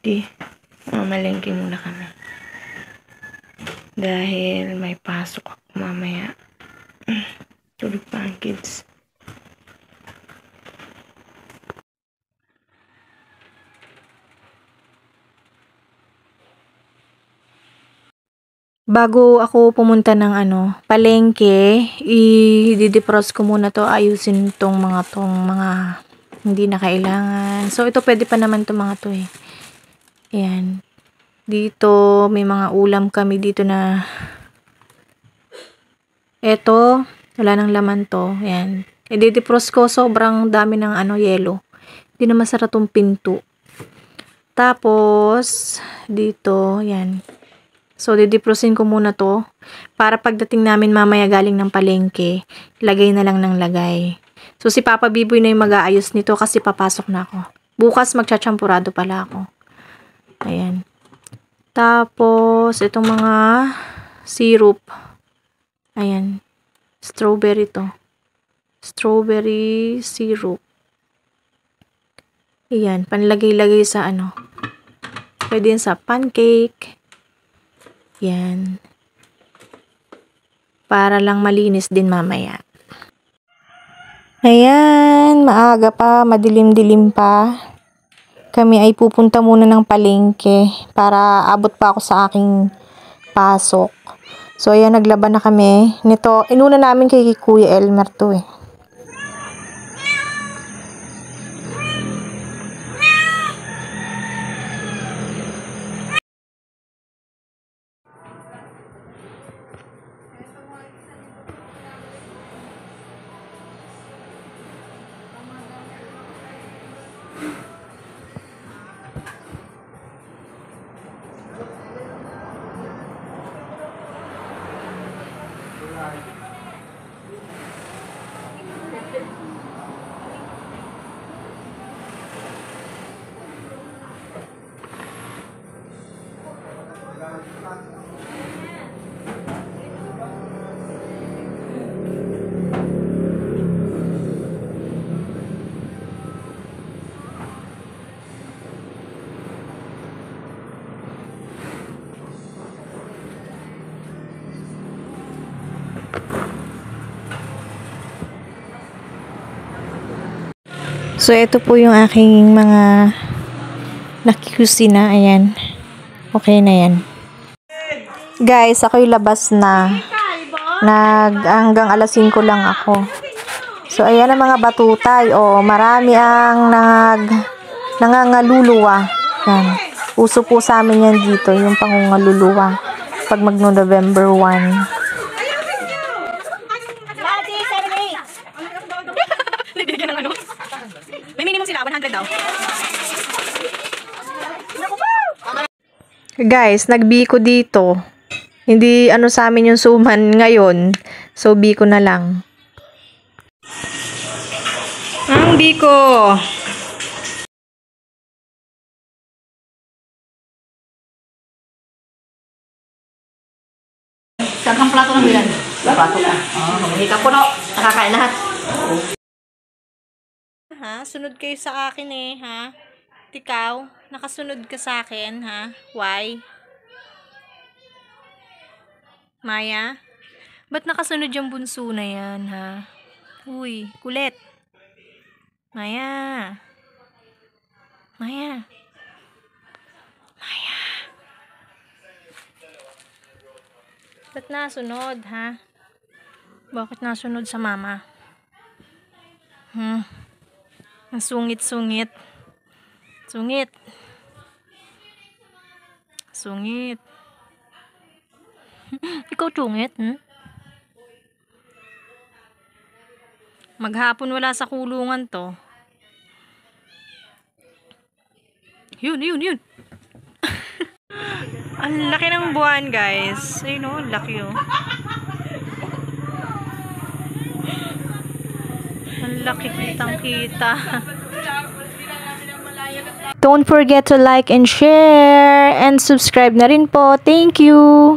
Di, mamalengke muna kami. Dahil may pasok ako mamaya. Tulog pa ang kids. Bago ako pumunta ng palengke, i-defrost ko muna to, ayusin tong mga hindi na kailangan. So, ito pwede pa naman to mga to eh. Ayan. Dito, may mga ulam kami dito na eto, wala nang laman to. Ayan. I-defrost ko, sobrang dami ng yelo. Hindi na masarap tong pinto. Tapos, dito, ayan. So, didefrostin ko muna to para pagdating namin mamaya galing ng palengke, lagay na lang ng lagay. So, si Papa Biboy na yung mag-aayos nito kasi papasok na ako. Bukas magchachampurado pala ako. Ayan. Tapos, itong mga syrup. Ayan. Strawberry to. Strawberry syrup. Ayan. Panlagay-lagay sa pwede yan sa pancake. Yan. Para lang malinis din mamaya. Ayan, maaga pa, madilim-dilim pa. Kami ay pupunta muna ng palengke para abot pa ako sa aking pasok. So, ayan, naglaban na kami. Nito, inuna namin kay Kuya Elmer to eh. So, ito po yung aking mga nakikusina. Ayan. Okay na yan. Guys, ako'y labas na. Hanggang alas 5 lang ako. So, ayan ang mga batutay. O, marami ang nangangaluluwa. Yan. Uso po sa amin yan dito, yung pangungaluluwa. Pag November 1. May minimum sila, 100 daw. Guys, nagbiko dito. Hindi sa amin yung suman ngayon. So, biko na lang. Ang biko. Saan kang plato ng bilan? Plato ka. Hika po no. Nakakain lahat. Sunod kayo sa akin eh, ha? Ikaw, nakasunod ka sa akin, ha? Why? Maya? Ba't nakasunod yung bunso na yan, ha? Uy, kulit. Maya. Maya. Maya. Ba't nasunod, ha? Bakit nasunod sa mama? Ang sungit-sungit. Sungit. Sungit. Ikaw sungit, Maghapon wala sa kulungan to. Yun. Ang laki ng buwan, guys. Ayun o, laki o. Ang laki, kitang-kita. Don't forget to like and share and subscribe na rin po. Thank you!